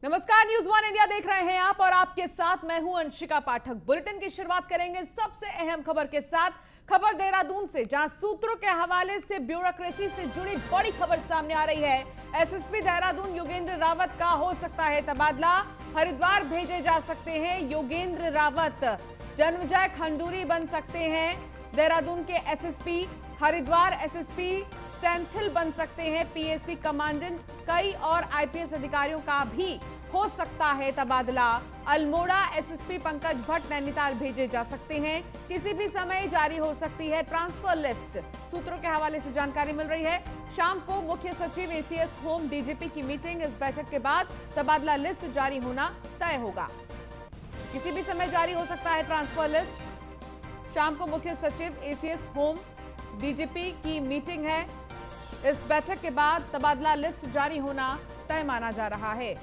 नमस्कार, news one India देख रहे हैं आप और आपके साथ मैं हूं अंशिका पाठक। बुलेटिन की शुरुआत करेंगे सबसे अहम खबर के साथ। खबर देहरादून से, जहां सूत्रों के हवाले से ब्यूरोक्रेसी से जुड़ी बड़ी खबर सामने आ रही है। एसएसपी देहरादून योगेंद्र रावत का हो सकता है तबादला। हरिद्वार भेजे जा सकते हैं योगेंद्र रावत। जन्मजय खंडूरी बन सकते हैं देहरादून के एसएसपी। हरिद्वार एसएसपी सेंथिल बन सकते हैं पीएससी कमांडेंट। कई और आईपीएस अधिकारियों का भी हो सकता है तबादला। अल्मोड़ा एसएसपी पंकज भट्ट नैनीताल भेजे जा सकते हैं। किसी भी समय जारी हो सकती है ट्रांसफर लिस्ट। सूत्रों के हवाले से जानकारी मिल रही है। शाम को मुख्य सचिव एसीएस होम डीजीपी की मीटिंग। इस बैठक के बाद तबादला लिस्ट जारी होना तय होगा। किसी भी समय जारी हो सकता है ट्रांसफर लिस्ट। शाम को मुख्य सचिव एसीएस होम डीजीपी की मीटिंग है। इस बैठक के बाद तबादला लिस्ट जारी होना तय माना जा रहा है।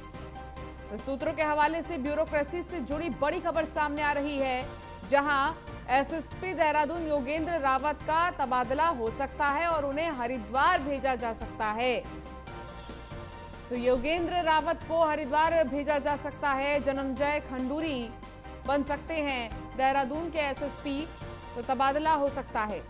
सूत्रों के हवाले से ब्यूरोक्रेसी से जुड़ी बड़ी खबर सामने आ रही है, जहां एसएसपी देहरादून योगेंद्र रावत का तबादला हो सकता है और उन्हें हरिद्वार भेजा जा सकता है। तो योगेंद्र रावत को हरिद्वार भेजा जा सकता है। जन्मजय खंडूरी बन सकते हैं देहरादून के एसएसपी। तो तबादला हो सकता है।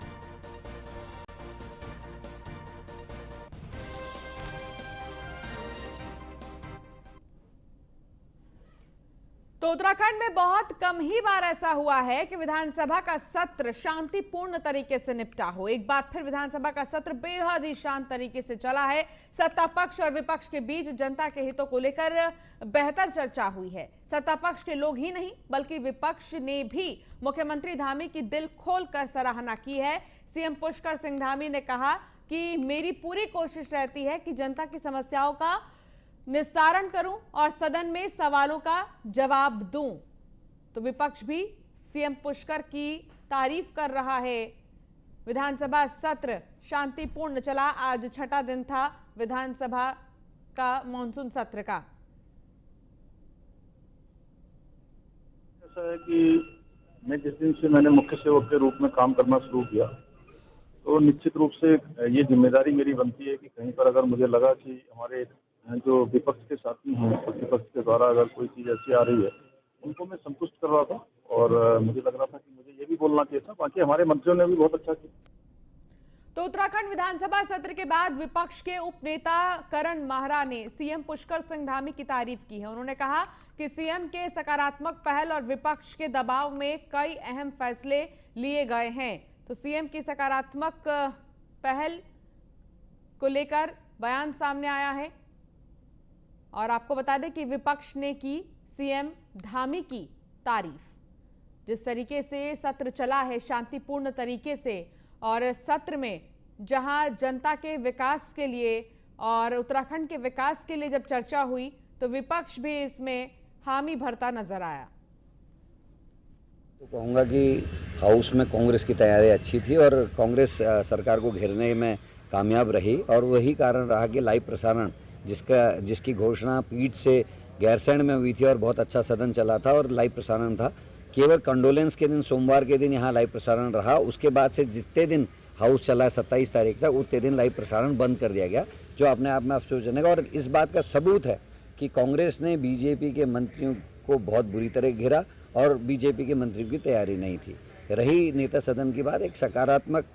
तो उत्तराखंड में बहुत कम ही बार ऐसा हुआ है कि विधानसभा का सत्र शांतिपूर्ण तरीके से निपटा हो। एक बार फिर विधानसभा का सत्र बेहद ही शांत तरीके से चला है। सत्ता पक्ष और विपक्ष के बीच जनता के हितों को लेकर बेहतर चर्चा हुई है। सत्ता पक्ष के लोग ही नहीं बल्कि विपक्ष ने भी मुख्यमंत्री धामी की दिल खोलकर सराहना की है। सीएम पुष्कर सिंह धामी ने कहा कि मेरी पूरी कोशिश रहती है कि जनता की समस्याओं का निस्तारण करूं और सदन में सवालों का जवाब दूं। तो विपक्ष भी सीएम पुष्कर की तारीफ कर रहा है। विधानसभा सत्र शांतिपूर्ण चला। आज छठा दिन था विधानसभा का मॉनसून सत्र का। ऐसा है कि मैं जिस दिन से मैंने मुख्य सेवक के रूप में काम करना शुरू किया, तो निश्चित रूप से ये जिम्मेदारी मेरी बनती है कि कहीं पर अगर मुझे लगा कि हमारे जो विपक्ष के साथी हैं, विपक्ष के द्वारा अगर कोई चीज़ ऐसी आ रही है, उनको मैं संतुष्ट कर रहा था और मुझे लग रहा था कि मुझे ये भी बोलना चाहिए था। बाकी हमारे मंत्रियों ने भी बहुत अच्छा किया। तो उत्तराखंड विधानसभा सत्र के बाद विपक्ष के उपनेता करण माहरा ने सीएम पुष्कर सिंह धामी की तारीफ की है। उन्होंने कहा कि सीएम के सकारात्मक पहल और विपक्ष के दबाव में कई अहम फैसले लिए गए हैं। तो सीएम की सकारात्मक पहल को लेकर बयान सामने आया है। और आपको बता दें कि विपक्ष ने की सीएम धामी की तारीफ। जिस तरीके से सत्र चला है शांतिपूर्ण तरीके से, और सत्र में जहां जनता के विकास के लिए और उत्तराखंड के विकास के लिए जब चर्चा हुई तो विपक्ष भी इसमें हामी भरता नजर आया। तो कहूँगा कि हाउस में कांग्रेस की तैयारी अच्छी थी और कांग्रेस सरकार को घेरने में कामयाब रही, और वही कारण रहा कि लाइव प्रसारण जिसकी घोषणा पीठ से गैरसैंण में हुई थी और बहुत अच्छा सदन चला था और लाइव प्रसारण था। केवल कंडोलेंस के दिन सोमवार के दिन यहाँ लाइव प्रसारण रहा। उसके बाद से जितने दिन हाउस चला 27 तारीख तक, उतने दिन लाइव प्रसारण बंद कर दिया गया, जो अपने आप में अफसोसजनक है। और इस बात का सबूत है कि कांग्रेस ने बीजेपी के मंत्रियों को बहुत बुरी तरह घेरा और बीजेपी के मंत्रियों की तैयारी नहीं थी। रही नेता सदन की बात, एक सकारात्मक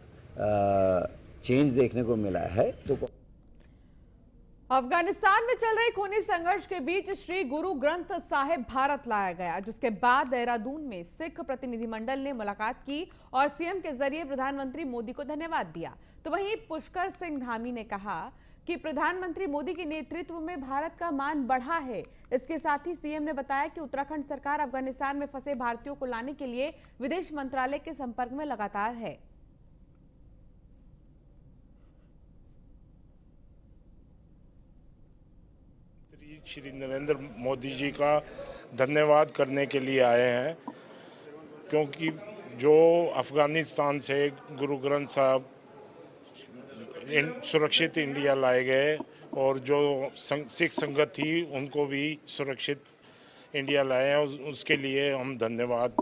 चेंज देखने को मिला है। तो अफगानिस्तान में चल रहे खूनी संघर्ष के बीच श्री गुरु ग्रंथ साहिब भारत लाया गया, जिसके बाद देहरादून में सिख प्रतिनिधिमंडल ने मुलाकात की और सीएम के जरिए प्रधानमंत्री मोदी को धन्यवाद दिया। तो वहीं पुष्कर सिंह धामी ने कहा कि प्रधानमंत्री मोदी के नेतृत्व में भारत का मान बढ़ा है। इसके साथ ही सीएम ने बताया कि उत्तराखंड सरकार अफगानिस्तान में फंसे भारतीयों को लाने के लिए विदेश मंत्रालय के संपर्क में लगातार है। श्री नरेंद्र मोदी जी का धन्यवाद करने के लिए आए हैं, क्योंकि जो अफगानिस्तान से गुरु ग्रंथ साहब सुरक्षित इंडिया लाए गए और जो सिख संगत थी उनको भी सुरक्षित इंडिया लाए हैं, उसके लिए हम धन्यवाद।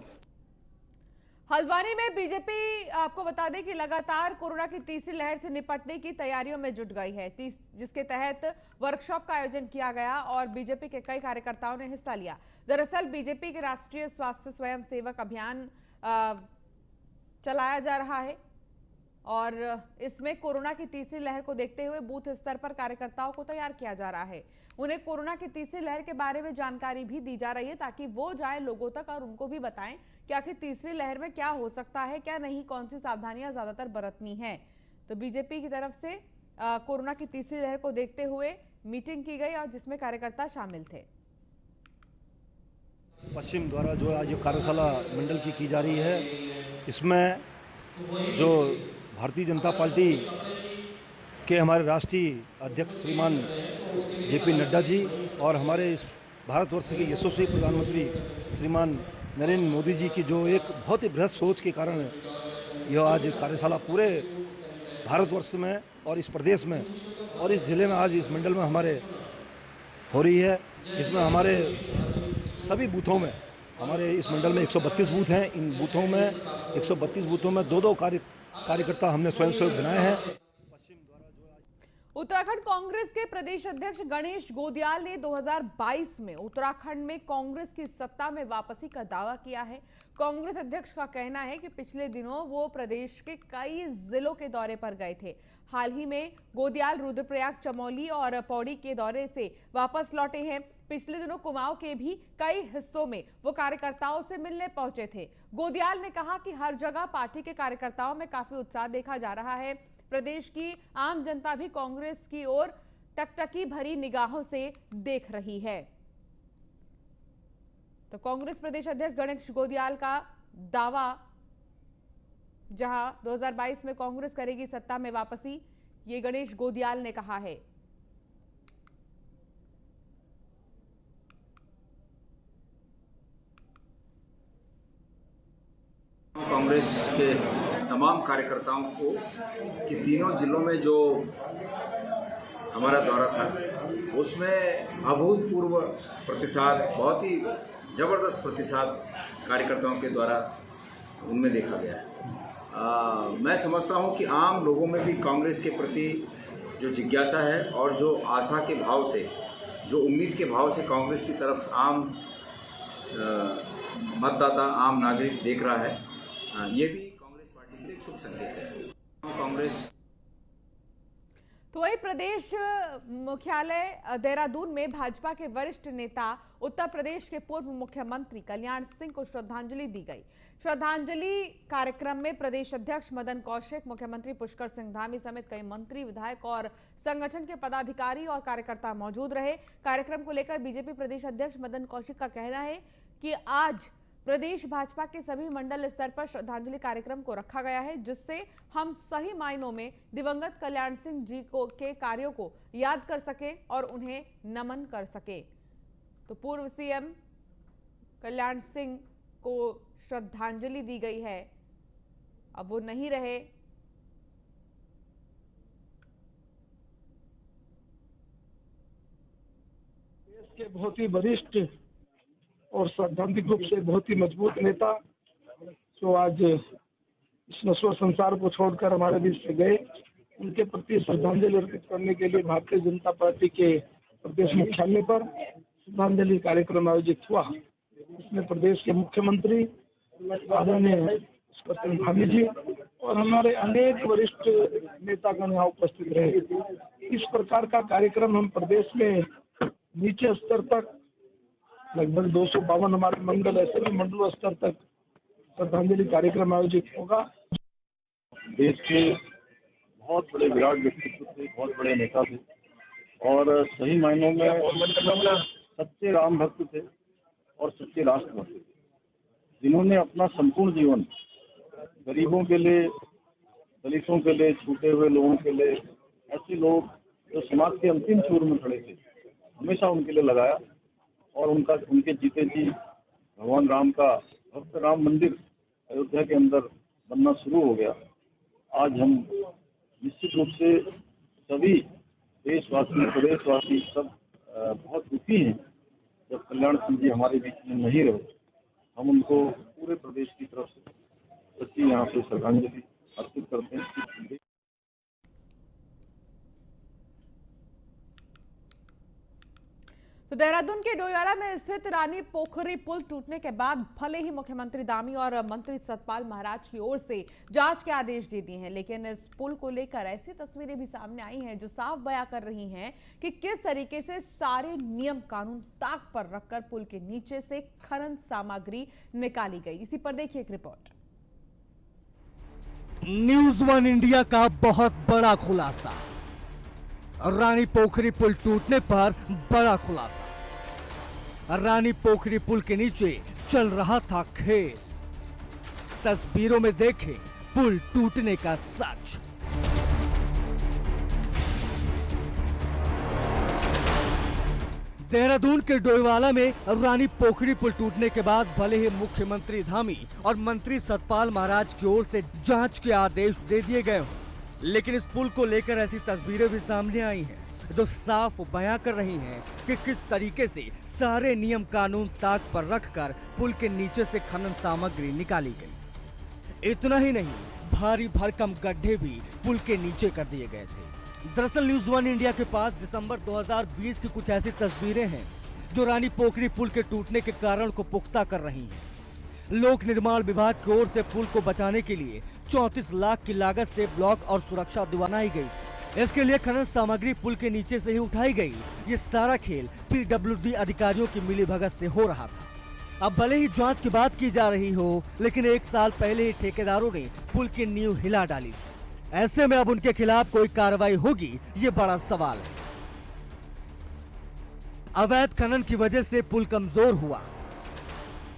हल्द्वानी में बीजेपी आपको बता दें कि लगातार कोरोना की तीसरी लहर से निपटने की तैयारियों में जुट गई है, जिसके तहत वर्कशॉप का आयोजन किया गया और बीजेपी के कई कार्यकर्ताओं ने हिस्सा लिया। दरअसल बीजेपी के राष्ट्रीय स्वास्थ्य स्वयंसेवक अभियान चलाया जा रहा है और इसमें कोरोना की तीसरी लहर को देखते हुए बूथ स्तर पर कार्यकर्ताओं को तैयार किया जा रहा है। उन्हें कोरोना की तीसरी लहर के बारे में जानकारी भी दी जा रही है ताकि वो जाए लोगों तक और उनको भी बताएं कि आखिर तीसरी लहर में क्या हो सकता है, क्या नहीं, कौन सी सावधानियां ज्यादातर बरतनी है। तो बीजेपी की तरफ से कोरोना की तीसरी लहर को देखते हुए मीटिंग की गई और जिसमें कार्यकर्ता शामिल थे। पश्चिम द्वारा जो आज कार्यशाला मंडल की जा रही है, इसमें जो भारतीय जनता पार्टी के हमारे राष्ट्रीय अध्यक्ष श्रीमान जेपी नड्डा जी और हमारे इस भारतवर्ष के यशस्वी प्रधानमंत्री श्रीमान नरेंद्र मोदी जी की जो एक बहुत ही बृहद सोच के कारण यह आज कार्यशाला पूरे भारतवर्ष में और इस प्रदेश में और इस जिले में आज इस मंडल में हमारे हो रही है। इसमें हमारे सभी बूथों में, हमारे इस मंडल में 132 बूथ हैं। इन बूथों में 132 बूथों में दो कार्यकर्ता हमने स्वयंसेवक बनाए हैं। उत्तराखंड कांग्रेस के प्रदेश अध्यक्ष गणेश गोदियाल ने 2022 में उत्तराखंड में कांग्रेस की सत्ता में वापसी का दावा किया है। कांग्रेस अध्यक्ष का कहना है कि पिछले दिनों वो प्रदेश के कई जिलों के दौरे पर गए थे। हाल ही में गोदियाल रुद्रप्रयाग, चमोली और पौड़ी के दौरे से वापस लौटे हैं। पिछले दिनों कुमाऊं के भी कई हिस्सों में वो कार्यकर्ताओं से मिलने पहुंचे थे। गोदियाल ने कहा कि हर जगह पार्टी के कार्यकर्ताओं में काफी उत्साह देखा जा रहा है। प्रदेश की आम जनता भी कांग्रेस की ओर टकटकी भरी निगाहों से देख रही है। तो कांग्रेस प्रदेश अध्यक्ष गणेश गोदियाल का दावा, जहां 2022 में कांग्रेस करेगी सत्ता में वापसी, ये गणेश गोदियाल ने कहा है। कांग्रेस के तमाम कार्यकर्ताओं को कि तीनों जिलों में जो हमारा दौरा था उसमें अभूतपूर्व प्रतिसाद, बहुत ही ज़बरदस्त प्रतिसाद कार्यकर्ताओं के द्वारा उनमें देखा गया है। मैं समझता हूं कि आम लोगों में भी कांग्रेस के प्रति जो जिज्ञासा है और जो आशा के भाव से, जो उम्मीद के भाव से कांग्रेस की तरफ आम मतदाता, आम नागरिक देख रहा है, ये भी कांग्रेस पार्टी के लिए एक शुभ संकेत है। कांग्रेस तो वही प्रदेश मुख्यालय देहरादून में भाजपा के वरिष्ठ नेता उत्तर प्रदेश के पूर्व मुख्यमंत्री कल्याण सिंह को श्रद्धांजलि दी गई। श्रद्धांजलि कार्यक्रम में प्रदेश अध्यक्ष मदन कौशिक, मुख्यमंत्री पुष्कर सिंह धामी समेत कई मंत्री, विधायक और संगठन के पदाधिकारी और कार्यकर्ता मौजूद रहे। कार्यक्रम को लेकर बीजेपी प्रदेश अध्यक्ष मदन कौशिक का कहना है कि आज प्रदेश भाजपा के सभी मंडल स्तर पर श्रद्धांजलि कार्यक्रम को रखा गया है, जिससे हम सही मायनों में दिवंगत कल्याण सिंह जी के कार्यों को याद कर सके और उन्हें नमन कर सके। तो पूर्व सीएम कल्याण सिंह को श्रद्धांजलि दी गई है, अब वो नहीं रहे। देश के बहुत ही वरिष्ठ और सैद्धांतिक रूप से बहुत ही मजबूत नेता जो आज इस नश्वर संसार को छोड़कर हमारे बीच से गए, उनके प्रति श्रद्धांजलि अर्पित करने के लिए भारतीय जनता पार्टी के प्रदेश मुख्यालय पर श्रद्धांजलि कार्यक्रम आयोजित हुआ। इसमें प्रदेश के मुख्यमंत्री आदरणीय पुष्कर सिंह धामी जी और हमारे अनेक वरिष्ठ नेतागण यहाँ उपस्थित रहे। इस प्रकार का कार्यक्रम हम प्रदेश में नीचे स्तर तक लगभग 252 हमारे मंडल, ऐसे भी मंडल स्तर तक श्रद्धांजलि कार्यक्रम आयोजित होगा। देश के बहुत बड़े विराट व्यक्तित्व थे, बहुत बड़े नेता थे और सही मायनों में सच्चे राम भक्त थे और सच्चे राष्ट्रभक्त थे, जिन्होंने अपना संपूर्ण जीवन गरीबों के लिए, दलितों के लिए, छूटे हुए लोगों के लिए, ऐसे लोग जो समाज के अंतिम छोर में खड़े थे, हमेशा उनके लिए लगाया और उनके जीते जी भगवान राम का भक्त राम मंदिर अयोध्या के अंदर बनना शुरू हो गया। आज हम निश्चित रूप से सभी देशवासी, प्रदेशवासी सब बहुत दुखी हैं जब कल्याण सिंह जी हमारे बीच में नहीं रहे। हम उनको पूरे प्रदेश की तरफ से प्रति यहाँ पे श्रद्धांजलि अर्पित करते हैं। तो देहरादून के डोईवाला में स्थित रानी पोखरी पुल टूटने के बाद भले ही मुख्यमंत्री धामी और मंत्री सतपाल महाराज की ओर से जांच के आदेश दे दिए हैं, लेकिन इस पुल को लेकर ऐसी तस्वीरें भी सामने आई हैं जो साफ बयां कर रही हैं कि किस तरीके से सारे नियम कानून ताक पर रखकर पुल के नीचे से खनन सामग्री निकाली गई। इसी पर देखिए एक रिपोर्ट। न्यूज़ वन इंडिया का बहुत बड़ा खुलासा। रानी पोखरी पुल टूटने पर बड़ा खुलासा। रानी पोखरी पुल के नीचे चल रहा था खेल। तस्वीरों में देखे पुल टूटने का सच। देहरादून के डोईवाला में रानी पोखरी पुल टूटने के बाद भले ही मुख्यमंत्री धामी और मंत्री सतपाल महाराज की ओर से जांच के आदेश दे दिए गए हों, लेकिन इस पुल को लेकर ऐसी तस्वीरें भी सामने आई हैं जो साफ बयां कर रही हैं कि किस तरीके से सारे नियम कानून ताक पर रखकर पुल के नीचे से खनन सामग्री निकाली गई। इतना ही नहीं, भारी भरकम गड्ढे भी पुल के नीचे कर दिए गए थे। दरअसल न्यूज़ वन इंडिया के पास दिसंबर 2020 की कुछ ऐसी तस्वीरें हैं जो रानी पोखरी पुल के टूटने के कारण को पुख्ता कर रही हैं। लोक निर्माण विभाग की ओर से पुल को बचाने के लिए 34 लाख की लागत से ब्लॉक और सुरक्षा बनाई गई। इसके लिए खनन सामग्री पुल के नीचे से ही उठाई गई। ये सारा खेल PWD अधिकारियों की मिलीभगत से हो रहा था। अब भले ही जांच की बात की जा रही हो, लेकिन 1 साल पहले ही ठेकेदारों ने पुल की नींव हिला डाली। ऐसे में अब उनके खिलाफ कोई कार्रवाई होगी, ये बड़ा सवाल है। अवैध खनन की वजह से पुल कमजोर हुआ।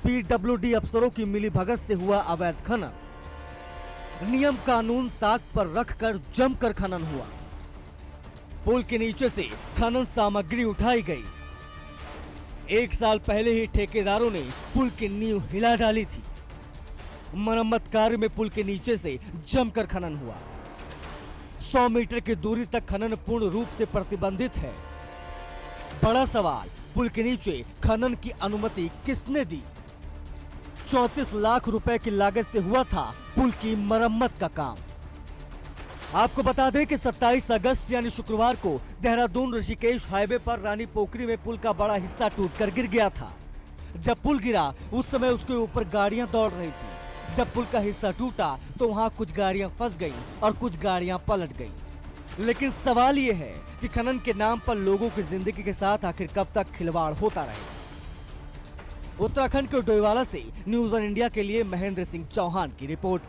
PWD अफसरों की मिलीभगत से हुआ अवैध खनन। नियम कानून ताक पर रखकर जमकर खनन हुआ। पुल के नीचे से खनन सामग्री उठाई गई। 1 साल पहले ही ठेकेदारों ने पुल की नींव हिला डाली थी। मरम्मत कार्य में पुल के नीचे से जमकर खनन हुआ। 100 मीटर की दूरी तक खनन पूर्ण रूप से प्रतिबंधित है। बड़ा सवाल, पुल के नीचे खनन की अनुमति किसने दी? 34 लाख रुपए की लागत से हुआ था पुल की मरम्मत का काम। आपको बता दें कि 27 अगस्त यानी शुक्रवार को देहरादून ऋषिकेश हाईवे पर रानी पोखरी में पुल का बड़ा हिस्सा टूटकर गिर गया था। जब पुल गिरा उस समय उसके ऊपर गाड़ियां दौड़ रही थी। जब पुल का हिस्सा टूटा तो वहां कुछ गाड़ियां फंस गईं और कुछ गाड़ियां पलट गईं। लेकिन सवाल ये है कि खनन के नाम पर लोगों की जिंदगी के साथ आखिर कब तक खिलवाड़ होता रहेगा। उत्तराखंड के डोईवाला से न्यूज़ वन इंडिया के लिए महेंद्र सिंह चौहान की रिपोर्ट।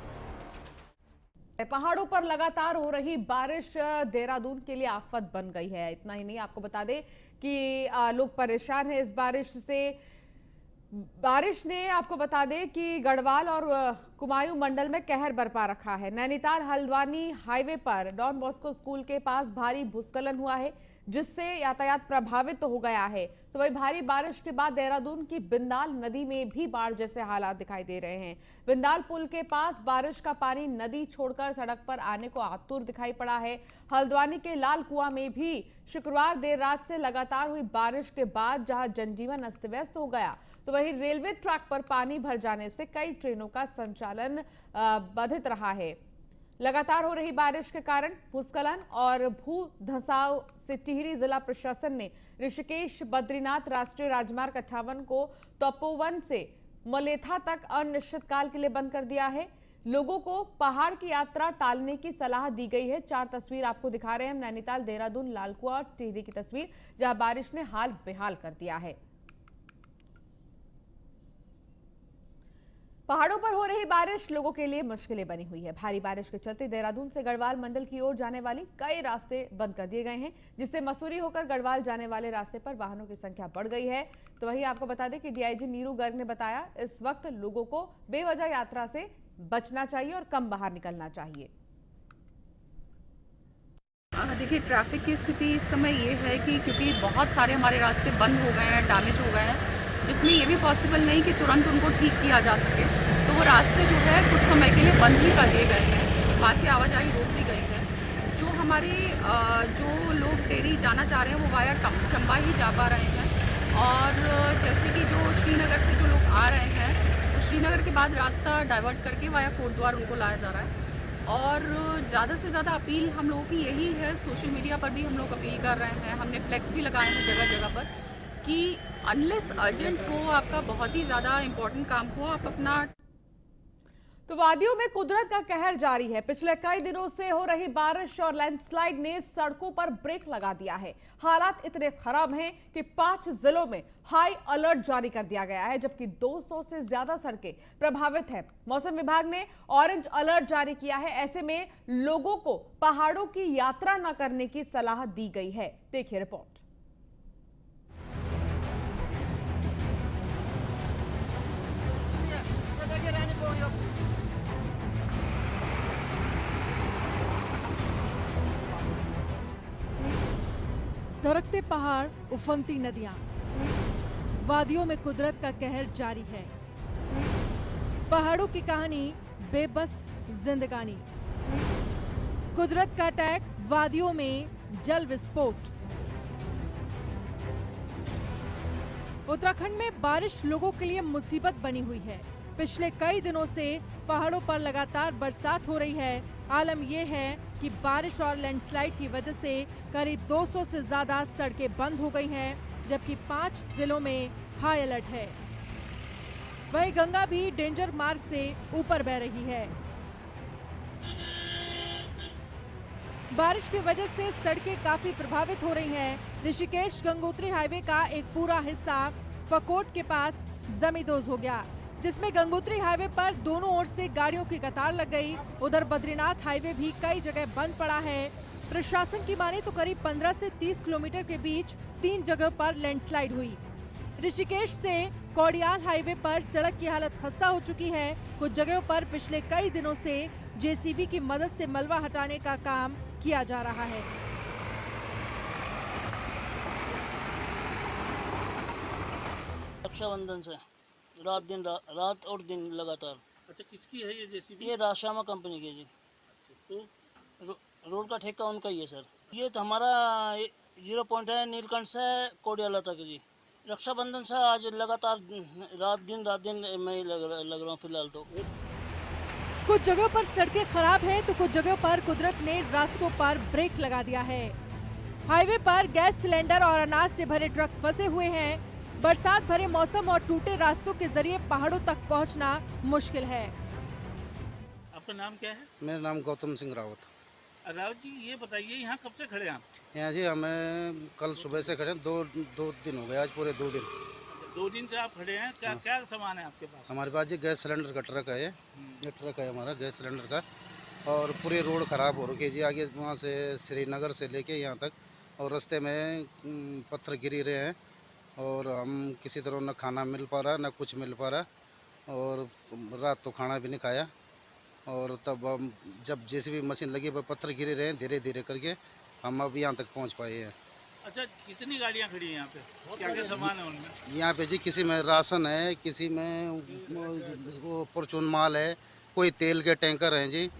पहाड़ों पर लगातार हो रही बारिश देहरादून के लिए आफत बन गई है। इतना ही नहीं, आपको बता दें कि लोग परेशान हैं इस बारिश से। बारिश ने आपको बता दें कि गढ़वाल और कुमायूं मंडल में कहर बरपा रखा है। नैनीताल हल्द्वानी हाईवे पर डॉन बॉस्को स्कूल के पास भारी भूस्खलन हुआ है, जिससे यातायात प्रभावित हो गया है। तो वही भारी बारिश के बाद देहरादून की बिंदाल नदी में भी बाढ़ जैसे हालात दिखाई दे रहे हैं। बिंदाल पुल के पास बारिश का पानी नदी छोड़कर सड़क पर आने को आतुर दिखाई पड़ा है। हल्द्वानी के लाल कुआं में भी शुक्रवार देर रात से लगातार हुई बारिश के बाद जहां जनजीवन अस्त व्यस्त हो गया, तो वहीं रेलवे ट्रैक पर पानी भर जाने से कई ट्रेनों का संचालन बाधित रहा है। लगातार हो रही बारिश के कारण भूस्खलन और भू धंसाव से टिहरी जिला प्रशासन ने ऋषिकेश बद्रीनाथ राष्ट्रीय राजमार्ग 58 को तपोवन से मलेथा तक अनिश्चितकाल के लिए बंद कर दिया है। लोगों को पहाड़ की यात्रा टालने की सलाह दी गई है। 4 तस्वीर आपको दिखा रहे हैं हम, नैनीताल, देहरादून, लालकुआ और टिहरी की तस्वीर, जहां बारिश ने हाल बेहाल कर दिया है। पहाड़ों पर हो रही बारिश लोगों के लिए मुश्किलें बनी हुई है। भारी बारिश के चलते देहरादून से गढ़वाल मंडल की ओर जाने वाली कई रास्ते बंद कर दिए गए हैं, जिससे मसूरी होकर गढ़वाल जाने वाले रास्ते पर वाहनों की संख्या बढ़ गई है। तो वहीं आपको बता दें कि डीआईजी नीरू गर्ग ने बताया, इस वक्त लोगों को बेवजह यात्रा से बचना चाहिए और कम बाहर निकलना चाहिए। देखिए, ट्रैफिक की स्थिति इस समय ये है कि क्योंकि बहुत सारे हमारे रास्ते बंद हो गए हैं, डैमेज हो गए हैं, जिसमें ये भी पॉसिबल नहीं कि तुरंत उनको ठीक किया जा सके, तो वो रास्ते जो है कुछ समय के लिए बंद ही कर दिए गए हैं। वहाँ से आवाजाही रोक दी गई है। जो हमारे जो लोग टेहरी जाना चाह रहे हैं वो वाया चंबा ही जा पा रहे हैं, और जैसे कि जो श्रीनगर से जो लोग आ रहे हैं, तो श्रीनगर के बाद रास्ता डाइवर्ट करके वाया कोटद्वार उनको लाया जा रहा है। और ज़्यादा से ज़्यादा अपील हम लोगों की यही है, सोशल मीडिया पर भी हम लोग अपील कर रहे हैं, हमने फ्लैक्स भी लगाए हैं जगह जगह पर, कि अनलेस अर्जेंट हो, आपका बहुत ही ज़्यादा इम्पोर्टेंट काम हो, आप अपना। तो वादियों में कुदरत का कहर जारी है। पिछले कई दिनों से हो रही बारिश और लैंडस्लाइड ने सड़कों पर ब्रेक लगा दिया है। हालात इतने खराब हैं कि 5 जिलों में हाई अलर्ट जारी कर दिया गया है, जबकि 200 से ज्यादा सड़कें प्रभावित हैं। मौसम विभाग ने ऑरेंज अलर्ट जारी किया है। ऐसे में लोगों को पहाड़ों की यात्रा न करने की सलाह दी गई है। देखिए रिपोर्ट। धड़कते पहाड़, उफनती नदियां, वादियों में कुदरत का कहर जारी है। पहाड़ों की कहानी, बेबस जिंदगानी, कुदरत का अटैक, वादियों में जल विस्फोट। उत्तराखंड में बारिश लोगों के लिए मुसीबत बनी हुई है। पिछले कई दिनों से पहाड़ों पर लगातार बरसात हो रही है। आलम यह है कि बारिश और लैंडस्लाइड की वजह से करीब 200 से ज्यादा सड़कें बंद हो गई हैं, जबकि 5 जिलों में हाई अलर्ट है। वहीं गंगा भी डेंजर मार्ग से ऊपर बह रही है। बारिश की वजह से सड़कें काफी प्रभावित हो रही हैं। ऋषिकेश गंगोत्री हाईवे का एक पूरा हिस्सा फकोट के पास जमींदोज हो गया, जिसमें गंगोत्री हाईवे पर दोनों ओर से गाड़ियों की कतार लग गई। उधर बद्रीनाथ हाईवे भी कई जगह बंद पड़ा है। प्रशासन की माने तो करीब 15 से 30 किलोमीटर के बीच 3 जगह पर लैंडस्लाइड हुई। ऋषिकेश से कोडियाल हाईवे पर सड़क की हालत खस्ता हो चुकी है। कुछ जगहों पर पिछले कई दिनों से जेसीबी की मदद से मलबा हटाने का काम किया जा रहा है। रक्षाबंधन से रात और दिन लगातार। अच्छा, किसकी है ये जेसीबी? ये राशामा कंपनी की जी। अच्छा, तो रोड का ठेका उनका ही है सर। ये तो हमारा 0 पॉइंट है नीलकंठ से कोडियाला तक जी। रक्षाबंधन से आज लगातार रात दिन मैं लग रहा हूँ फिलहाल तो। कुछ जगहों पर सड़कें खराब हैं तो कुछ जगहों पर कुदरत ने रास्तों पर ब्रेक लगा दिया है। हाईवे पर गैस सिलेंडर और अनाज से भरे ट्रक फंसे हुए हैं। बरसात भरे मौसम और टूटे रास्तों के जरिए पहाड़ों तक पहुंचना मुश्किल है। आपका नाम क्या है? मेरा नाम गौतम सिंह रावत। रावत जी, ये बताइए यहाँ कब से खड़े हैं आप? यहाँ जी हमें कल सुबह से खड़े हैं, दो दिन हो गए, आज पूरे 2 दिन। 2 दिन से आप खड़े हैं। क्या सामान है आपके पास? हमारे पास जी गैस सिलेंडर का ट्रक है। ये ट्रक है हमारा गैस सिलेंडर का। और पूरी रोड ख़राब हो रही है जी, आगे वहाँ से श्रीनगर से लेके यहाँ तक, और रास्ते में पत्थर गिरी रहे हैं और हम किसी तरह न खाना मिल पा रहा न कुछ मिल पा रहा, और रात तो खाना भी नहीं खाया। और तब हम जब जेसीबी मशीन लगी पर पत्थर गिरे रहे हैं, धीरे धीरे करके हम अब यहाँ तक पहुँच पाए हैं। अच्छा, कितनी गाड़ियाँ खड़ी हैं यहाँ पे? क्या क्या सामान है उनमें? यहाँ पे जी किसी में राशन है, किसी में वो परचून माल है, कोई तेल के टैंकर हैं जी।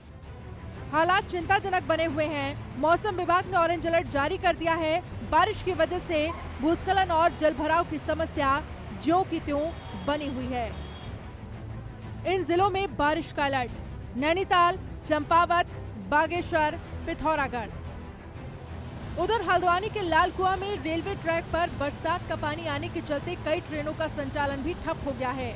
हालात चिंताजनक बने हुए हैं। मौसम विभाग ने ऑरेंज अलर्ट जारी कर दिया है। बारिश की वजह से भूस्खलन और जलभराव की समस्या ज्यों की त्यों बनी हुई है। इन जिलों में बारिश का अलर्ट नैनीताल, चंपावत, बागेश्वर, पिथौरागढ़। उधर हल्द्वानी के लाल कुआं में रेलवे ट्रैक पर बरसात का पानी आने के चलते कई ट्रेनों का संचालन भी ठप हो गया है।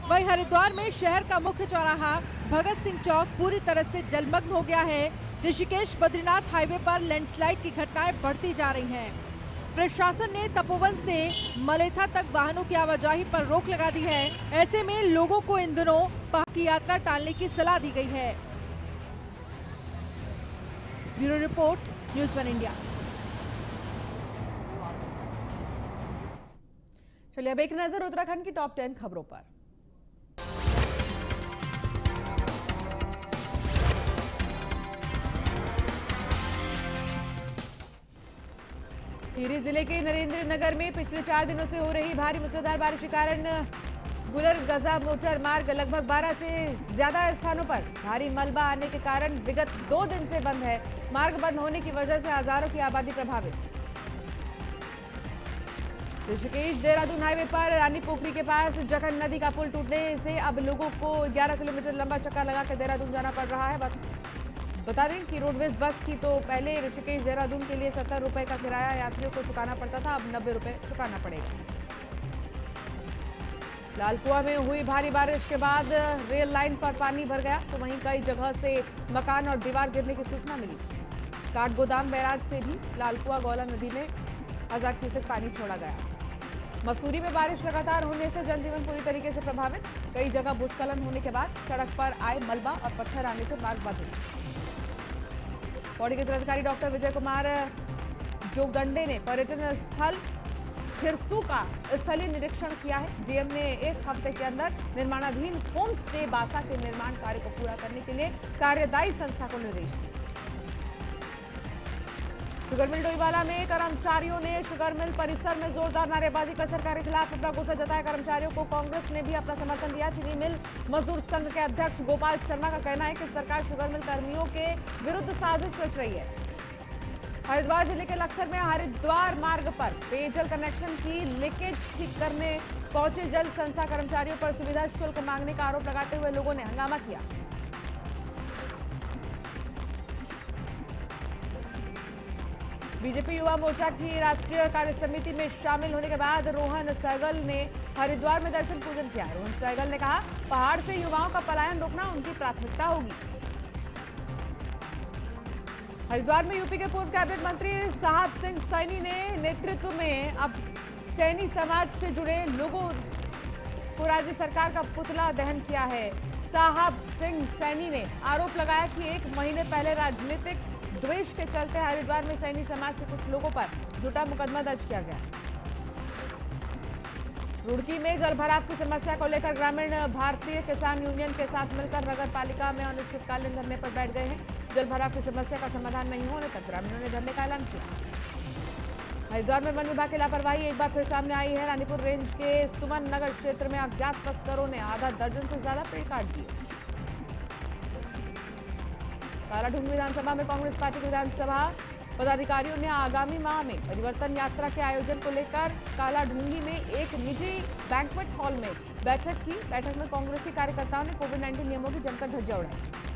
वहीं हरिद्वार में शहर का मुख्य चौराहा भगत सिंह चौक पूरी तरह से जलमग्न हो गया है। ऋषिकेश बद्रीनाथ हाईवे पर लैंडस्लाइड की घटनाएं बढ़ती जा रही हैं। प्रशासन ने तपोवन से मलेथा तक वाहनों की आवाजाही पर रोक लगा दी है। ऐसे में लोगों को इन दिनों पहाड़ की यात्रा टालने की सलाह दी गई है। Bureau report, news 1 India. चलिए अब एक नजर उत्तराखंड की टॉप 10 खबरों पर। टिहरी जिले के नरेंद्र नगर में पिछले 4 दिनों से हो रही भारी मूसलाधार बारिश के कारण गुलर गजा मोटर मार्ग लगभग 12 से ज्यादा स्थानों पर भारी मलबा आने के कारण विगत 2 दिन से बंद है। मार्ग बंद होने की वजह से हजारों की आबादी प्रभावित। ऋषिकेश देहरादून हाईवे पर रानी पोखरी के पास जखन नदी का पुल टूटने से अब लोगों को 11 किलोमीटर लंबा चक्कर लगाकर देहरादून जाना पड़ रहा है। बता दें कि रोडवेज बस की तो पहले ऋषिकेश देहरादून के लिए 70 रुपए का किराया यात्रियों को चुकाना पड़ता था, अब 90 रुपए चुकाना पड़ेगा। लालकुआ में हुई भारी बारिश के बाद रेल लाइन पर पानी भर गया, तो वहीं कई जगह से मकान और दीवार गिरने की सूचना मिली। काठगोदाम बैराज से भी लालकुआ गौला नदी में 1000 क्यूसेक पानी छोड़ा गया। मसूरी में बारिश लगातार होने से जनजीवन पूरी तरीके से प्रभावित, कई जगह भूस्खलन होने के बाद सड़क पर आए मलबा और पत्थर आने से मार्ग बंद हुआ। पौड़ी के जिलाधिकारी डॉक्टर विजय कुमार जोगदंडे ने पर्यटन स्थल थिरसू का स्थलीय निरीक्षण किया है। डीएम ने 1 हफ्ते के अंदर निर्माणाधीन होम स्टे बासा के निर्माण कार्य को पूरा करने के लिए कार्यदायी संस्था को निर्देश दिए। शुगर मिल डोईवाला में कर्मचारियों ने शुगर मिल परिसर में जोरदार नारेबाजी कर सरकार के खिलाफ अपना गुस्सा जताया। कर्मचारियों को कांग्रेस ने भी अपना समर्थन दिया। चीनी मिल मजदूर संघ के अध्यक्ष गोपाल शर्मा का कहना है कि सरकार शुगर मिल कर्मियों के विरुद्ध साजिश रच रही है। हरिद्वार जिले के लक्सर में हरिद्वार मार्ग पर पेयजल कनेक्शन की लीकेज ठीक करने पहुंचे जल संस्था कर्मचारियों पर सुविधा शुल्क मांगने का आरोप लगाते हुए लोगों ने हंगामा किया। बीजेपी युवा मोर्चा की राष्ट्रीय कार्य समिति में शामिल होने के बाद रोहन सहगल ने हरिद्वार में दर्शन पूजन किया। रोहन सहगल ने कहा, पहाड़ से युवाओं का पलायन रोकना उनकी प्राथमिकता होगी। हरिद्वार में यूपी के पूर्व कैबिनेट मंत्री साहब सिंह सैनी ने नेतृत्व में अब सैनी समाज से जुड़े लोगों को राज्य सरकार का पुतला दहन किया है। साहब सिंह सैनी ने आरोप लगाया कि 1 महीने पहले राजनीतिक द्वेष के चलते हरिद्वार में सैनी समाज के कुछ लोगों पर झूठा मुकदमा दर्ज किया गया। रुड़की में जलभराव की समस्या को लेकर ग्रामीण भारतीय किसान यूनियन के साथ मिलकर नगर पालिका में अनिश्चितकालीन धरने पर बैठ गए हैं। जलभराव की समस्या का समाधान नहीं होने तक ग्रामीणों ने धरने का ऐलान किया। हरिद्वार में वन विभाग की लापरवाही एक बार फिर सामने आई है। रानीपुर रेंज के सुमन नगर क्षेत्र में अज्ञात तस्करों ने आधा दर्जन से ज्यादा पेड़ काट दिए। कालाढूंगी विधानसभा में कांग्रेस पार्टी के विधानसभा पदाधिकारियों ने आगामी माह में परिवर्तन यात्रा के आयोजन को लेकर कालाढूंगी में एक निजी बैंक्वेट हॉल में बैठक की। बैठक में कांग्रेसी कार्यकर्ताओं ने कोविड-19 नियमों की जमकर धज्जियां उड़ाई।